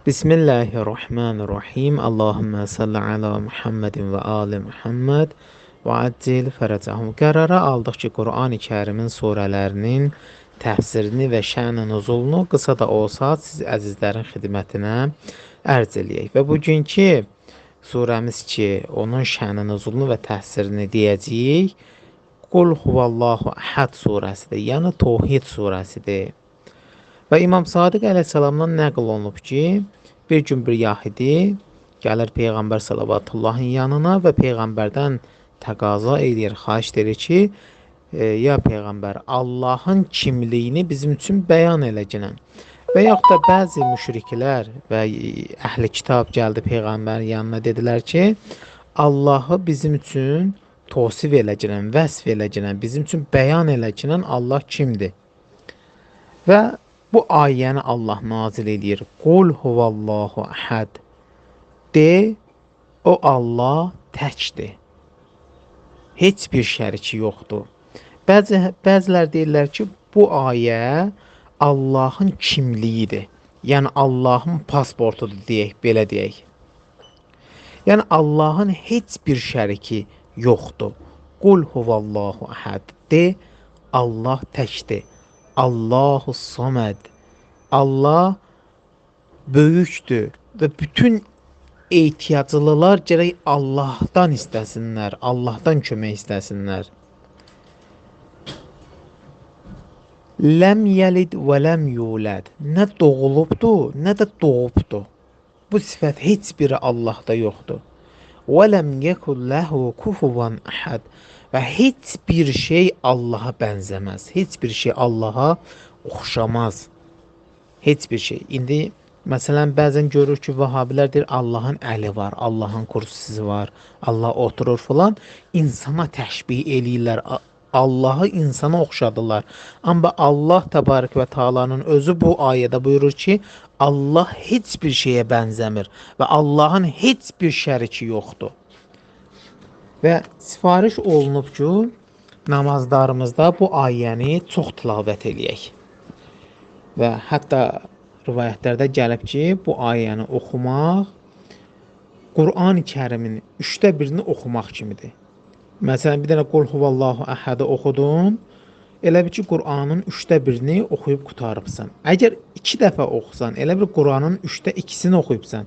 Bismillahirrahmanirrahim. Allahümme salli ala Muhammedin və ali Muhammed və accil fərəcəhum. Qərara aldıq ki, Qur'an-ı Kərimin surələrinin təfsirini və şən-i nuzulunu qısa da olsa siz əzizlərin xidmətinə ərz eləyək. Və bugünkü surəmiz ki, onun şən-i nuzulunu və təhsirini deyəcəyik, Qul huvallahu əhəd surəsidir, yəni Tohid surəsidir. Və İmam Sadiq əleyhissalamdan nəql olunub ki, bir gün bir yahidi gəlir Peyğəmbər sallavatullahın yanına və Peyğəmbərdən təqaza edir, xahiş edir ki, ya Peyğəmbər, Allahın kimliyini bizim üçün bəyan eləginən. Və yaxud da bəzi müşriklər və əhli kitab gəldi Peyğəmbərin yanına, dedilər ki, Allahı bizim üçün tosif eləginən, vəsf eləginən, bizim üçün bəyan eləginən Allah kimdir? Və bu ayəni Allah nazil edir. Qul huvallahu əhəd. De, o Allah təkdir. Heç bir şəriki yoxdur. Bəzilər deyirlər ki, bu ayə Allahın kimliyidir. Yəni Allahın pasportudur deyək, belə deyək. Yəni Allahın heç bir şəriki yoxdur. Qul huvallahu əhəd. De, Allah təkdir. Allahu Saməd. Allah böyükdür və bütün ehtiyaclılar gərək Allahdan istəsinlər, Allahdan kömək istəsinlər. Ləm yəlid və ləm yulad. Nə doğulubdur, nə də doğubdur. Bu sifət heç biri Allahda yoxdur. Və ləm yekun ləhu kufuvan əhəd. Və heç bir şey Allaha bənzəməz. Heç bir şey Allaha oxşamaz. Heç bir şey. İndi məsələn bəzən görür ki, vəhabilər deyir Allahın əli var, Allahın kursusu var, Allah oturur filan. İnsana təşbih eləyirlər. Allahı insana oxşadılar. Amma Allah təbarək və Taala'nın özü bu ayədə buyurur ki, Allah heç bir şeyə bənzəmir və Allahın heç bir şəriki yoxdur. Və sifariş olunub ki, namazlarımızda bu ayəni çox tilavət eləyək. Və hətta rivayətlərdə gəlib ki, bu ayəni oxumaq Qur'an-ı Kərimin 1/3-ni oxumaq kimidir. Məsələn, bir dənə Qul huvallahu əhədi oxudun, elə bir ki, Qur'anın 1/3-ni oxuyub qutarıbsan. Əgər 2 dəfə oxusan, elə bir Qur'anın 2/3-ni oxuyubsan.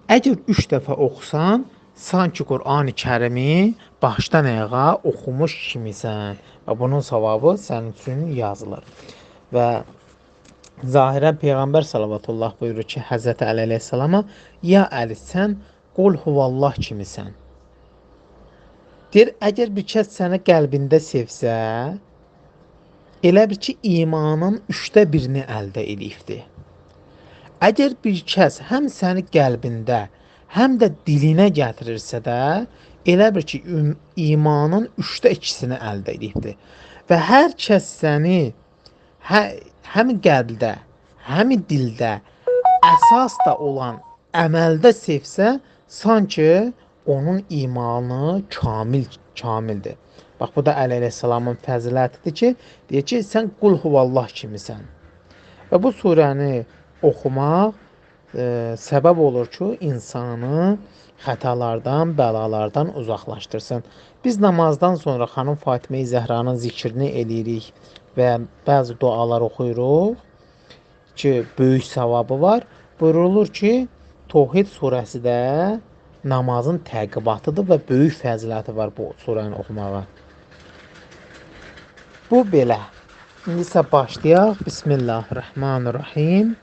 Əgər 3 dəfə oxusan, sanki Qur'an-ı Kərimi başdan ayağa oxumuş kimisən və bunun savabı sənin üçün yazılır. Və zahirən Peyğəmbər sallallahu buyurur ki, Həzrəti Əli əleyhissalama, ya Əli, sən Qul huvallah kimisən. Deyir, əgər bir kəs səni qəlbində sevsə, elə bir ki, imanın 1/3-ni əldə edibdir. Əgər bir kəs həm səni qəlbində, həm də dilinə gətirirsə də, elə bir ki, imanın 2/3-ni əldə edibdir. Və hər kəs səni həm qəlbdə, həm dildə, əsas da olan əməldə sevsə, sanki onun imanı kamildir. Bax, bu da Əli əleyhissalamın fəzilətidir ki, deyir ki, sən Qul huvallah kimisən. Və bu surəni oxumaq səbəb olur ki, insanı xətalardan, bəlalardan uzaqlaşdırsın. Biz namazdan sonra xanım Fatimə-i Zəhranın zikrini eləyirik və bəzi dualar oxuyuruq ki, böyük savabı var. Buyurulur ki, Tohid surəsi də namazın təqibatıdır və böyük fəziləti var bu surəni oxumağa. Bu belə. İndi isə başlayaq. Bismillahirrahmanirrahim.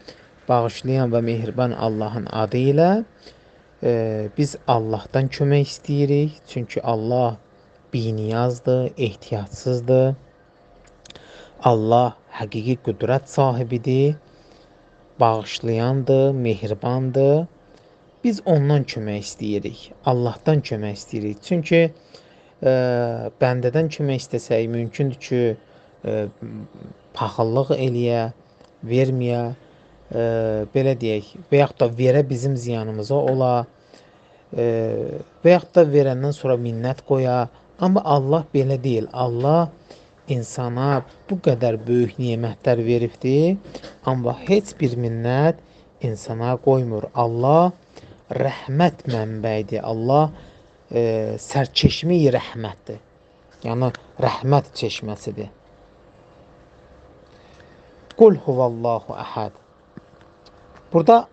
Bağışlayan və mehriban Allahın adı ilə biz Allahdan kömək istəyirik. Çünki Allah biniyazdır, ehtiyatsızdır. Allah həqiqi qüdrət sahibidir, bağışlayandır, mehribandır. Biz ondan kömək istəyirik, Allahdan kömək istəyirik. Çünki bəndədən kömək istəsək, mümkündür ki, paxıllıq eləyə, verməyə, belə deyək, və yaxud da verə bizim ziyanımıza ola, və yaxud da verəndən sonra minnət qoya. Amma Allah belə deyil. Allah insana bu qədər böyük nemətlər veribdir, amma heç bir minnət insana qoymur. Allah rəhmət mənbəyidir. Allah sərçeşmi rəhmətdir. Yəni rəhmət çeşməsidir. Qul huvallahu əhəd. Burada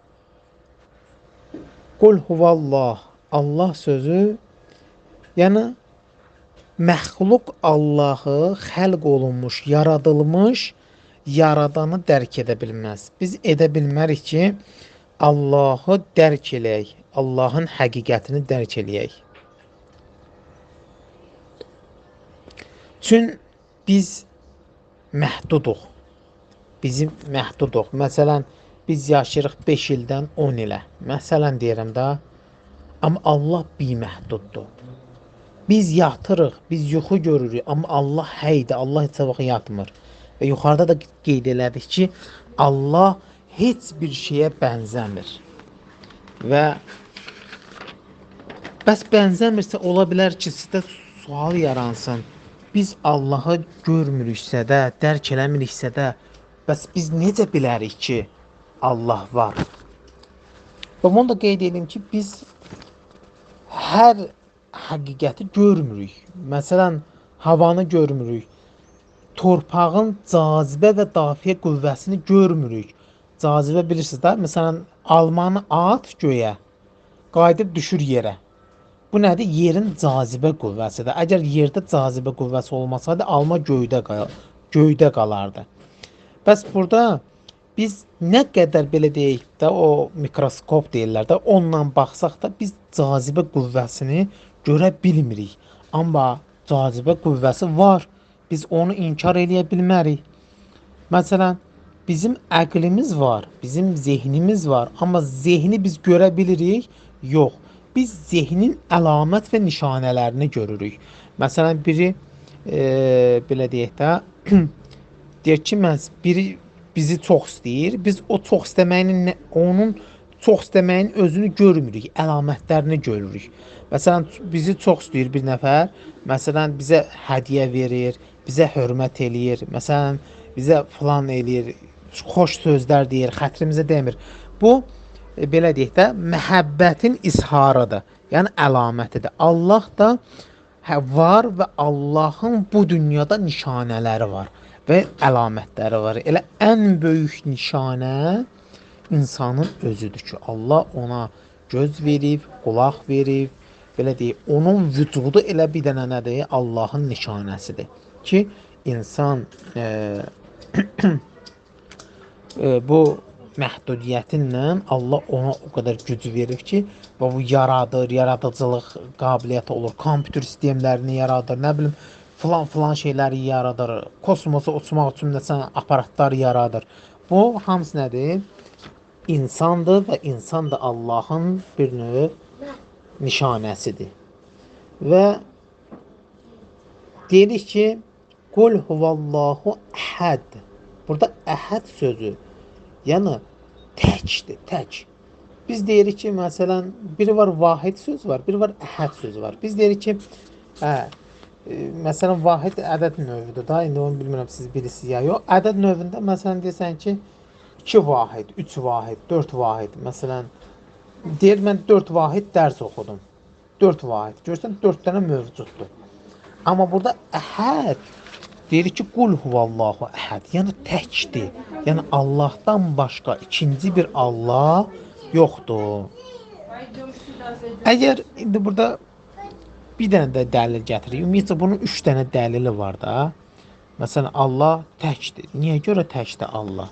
qul huvallah, Allah sözü, yəni məxluq Allahı xəlq olunmuş, yaradılmış, yaradanı dərk edə bilməz. Biz edə bilmərik ki, Allahı dərk eləyək, Allahın həqiqətini dərk eləyək. Çün biz məhduduq. Bizim məhduduq. Məsələn, biz yaşayırıq 5 ildən 10 ilə. Məsələn deyirəm də, amma Allah biməhduddur. Biz yatırıq, biz yuxu görürük, amma Allah heydir, Allah heç vaxt yatmır. Və yuxarıda da qeyd elədik ki, Allah heç bir şeyə bənzəmir. Və bəs bənzəmirsə, ola bilər ki, sizdə sual yaransın. Biz Allahı görmürüksə də, dərk eləmiriksə də, bəs biz necə bilərik ki, Allah var? Və bunu da qeyd edim ki, biz hər həqiqəti görmürük. Məsələn, havanı görmürük. Torpağın cazibə və dafiyə qüvvəsini görmürük. Cazibə bilirsiniz də, məsələn, almanı at göyə, qayıdıb düşür yerə. Bu nədir? Yerin cazibə qüvvəsidir. Əgər yerdə cazibə qüvvəsi olmasaydı, alma göydə qalardı. Bəs burada biz nə qədər belə deyək də, o mikroskop deyirlər də, onunla baxsaq da biz cazibə qüvvəsini görə bilmirik. Amma cazibə qüvvəsi var. Biz onu inkar eləyə bilmərik. Məsələn, bizim əqlimiz var, bizim zehnimiz var. Amma zehni biz görə bilirik? Yox. Biz zehnin əlamət və nişanələrini görürük. Məsələn, biri belə deyək də, deyək ki, biri bizi çox istəyir. Biz o çox istəməyin, onun çox istəməyin özünü görmürük, əlamətlərini görürük. Məsələn, bizi çox istəyir bir nəfər, məsələn, bizə hədiyyə verir, bizə hörmət eləyir, məsələn, bizə falan eləyir, xoş sözlər deyir, xətrimizə demir. Bu, belə deyək də, məhəbbətin izharıdır, yəni əlamətidir. Allah da var və Allahın bu dünyada nişanələri var və əlamətləri var. Elə ən böyük nişanə insanın özüdür ki, Allah ona göz verib, qulaq verib, belə deyək, onun vücudu elə bir dənə nədir? Allahın nişanəsidir ki, insan bu məhdudiyyətinlə Allah ona o qədər güc verir ki, və bu yaradır, yaradıcılıq qabiliyyəti olur, kompüter sistemlərini yaradır, nə bilim, filan şeyləri yaradır, kosmosa uçmaq üçün nəsə aparatlar yaradır. Bu hamısı nədir? İnsandır və insan da Allahın bir növ nişanəsidir. Və deyirik ki, Qul huvallahu əhəd. Burada əhəd sözü, yəni təkdir, tək. Biz deyirik ki, məsələn, biri var vahid söz var, biri var əhəd söz var. Biz deyirik ki, məsələn, vahid ədəd növüdür da, indi onu bilmirəm, siz bilirsiniz ya yox. Ədəd növündə, məsələn, deyirsən ki, 2 vahid, 3 vahid, 4 vahid, məsələn, deyir, mən 4 vahid dərs oxudum. 4 vahid, görsən, 4 dənə mövcuddur. Amma burada əhəd, deyirik ki, qul huvallahu əhəd, yəni təkdir. Yəni Allahdan başqa ikinci bir Allah yoxdur. Əgər indi burada bir dənə də dəlil gətirik, ümumiyyətlə bunun 3 dənə dəlili var da. Məsələn, Allah təkdir. Niyə görə təkdir Allah?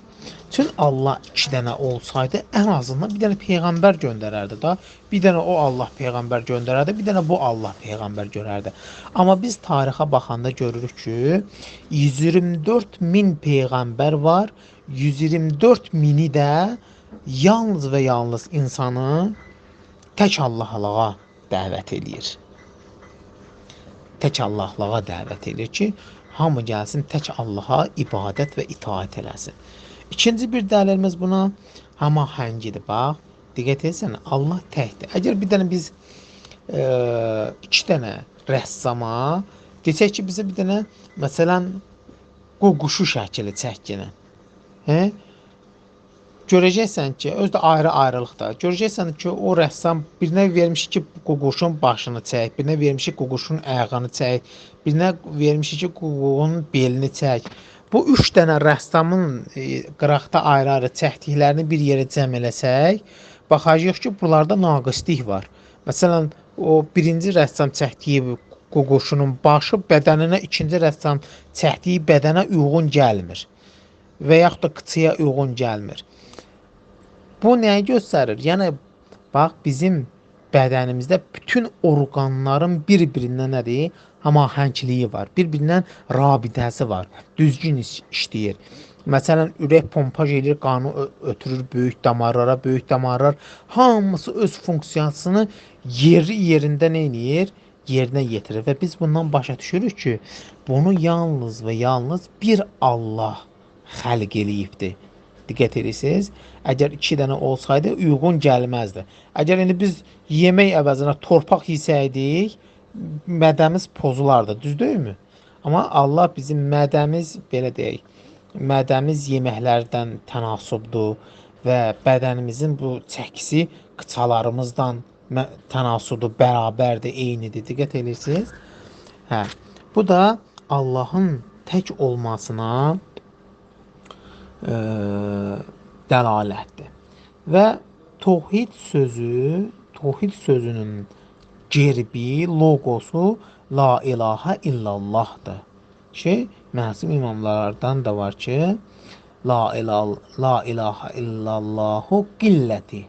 Çünki Allah 2 dənə olsaydı, ən azından bir dənə peyğəmbər göndərərdi da. Bir dənə o Allah peyğəmbər göndərərdi, bir dənə bu Allah peyğəmbər görərdi. Amma biz tarixə baxanda görürük ki, 124 min peyğəmbər var, 124 mini də yalnız və yalnız insanı tək Allahlığa dəvət edir. Tək Allahlığa dəvət edir ki, hamı gəlsin tək Allaha ibadət və itaət eləsin. İkinci bir dəlilimiz buna həmahəngidir. Bax, diqqət etsən, Allah təkdir. Əgər bir dənə biz 2 dənə rəssama desək ki, bizə bir dənə, məsələn, quşu şəkili çəkginə. görəcəksən ki, özü də ayrı-ayrılıqda. Görəcəksən ki, o rəssam birinə vermiş ki, ququşun başını çək, birinə vermiş ki, ququşun ayağını çək, birinə vermiş ki, ququşun belini çək. Bu 3 dənə rəssamın qıraqda ayrı-ayrı çəkdiklərini bir yerə cəm eləsək, baxacağıq ki, bunlarda naqislik var. Məsələn, o birinci rəssam çəkdiyi ququşunun başı bədəninə ikinci rəssam çəkdiyi bədənə uyğun gəlmir və yaxud da qıçıya uyğun gəlmir. Bu nəyi göstərir? Yəni bax bizim bədənimizdə bütün orqanların bir-birinə nədir? Həmahəngiliyi var. Bir-birindən rabitəsi var. Düzgün işləyir. Məsələn, ürək pompaj edir, qanı ötürür böyük damarlar hamısı öz funksiyasını yerində nə edir? Yerinə yetirir və biz bundan başa düşürük ki, bunu yalnız və yalnız bir Allah xəlq eləyibdir. Diqqət edirsiniz? Əgər 2 dənə olsaydı uyğun gəlməzdi. Əgər indi biz yemək əvəzinə torpaq yesəydik, mədəmiz pozulardı, düzdürmü? Amma Allah bizim mədəmiz belə deyək, mədəmiz yeməklərdən tənasübdür və bədənimizin bu çəkisi qıçalarımızdan tənasübdür, bərabərdir, eynidir. Diqqət edirsiniz? Hə. Bu da Allahın tək olmasına dəlalətdir. Və təvhid sözünün gerbi, loqosu la ilahə illallahdır. Məsum imamlardan da var ki, la ilahə illallahu qilləti.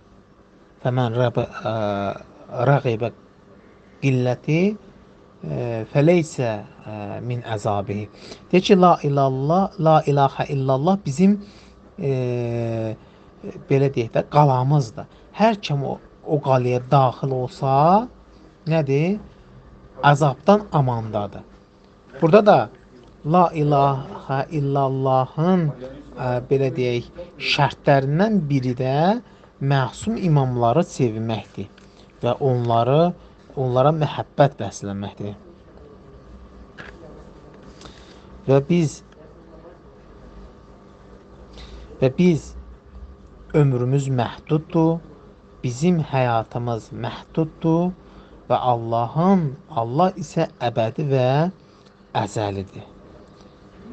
Fəmən rəqibə qilləti fəleysə min əzabihi. Deyir ki, la ilahə illallah bizim belə deyək də qalamızdır. Hər kim o qalaya daxil olsa, nədir? Əzabdan amandadır. Burada da la ilahə illallahın belə deyək şərtlərindən biri də məsum imamları sevməkdir və onlara məhəbbət bəsləməkdir. Və biz ömrümüz məhduddur, bizim həyatımız məhduddur və Allah isə əbədi və əzəlidir.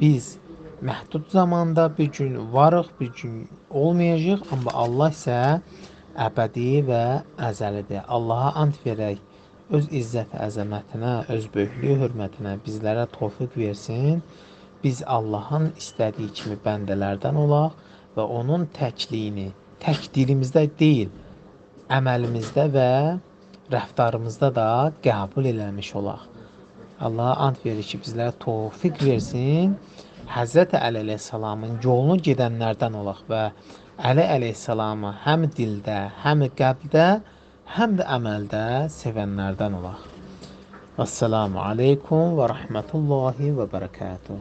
Biz məhdud zamanda bir gün varıq, bir gün olmayacaq, amma Allah isə əbədi və əzəlidir. Allaha and verək, öz izzət əzəmətinə, öz böyüklüyü hörmətinə bizlərə tövfiq versin. Biz Allahın istədiyi kimi bəndələrdən olaq və onun təkliyini tək dilimizdə deyil, əməlimizdə və rəftarımızda da qəbul eləmiş olaq. Allaha and verir ki, bizlərə tövfiq versin. Həzrəti Əli əleyhissalamın yolunu gedənlərdən olaq və Əli əleyhissalamı həm dildə, həm qəlbdə, həm də əməldə sevənlərdən olaq. Vəssalamu aleykum və rəhmətullahi və bərəkatuhu.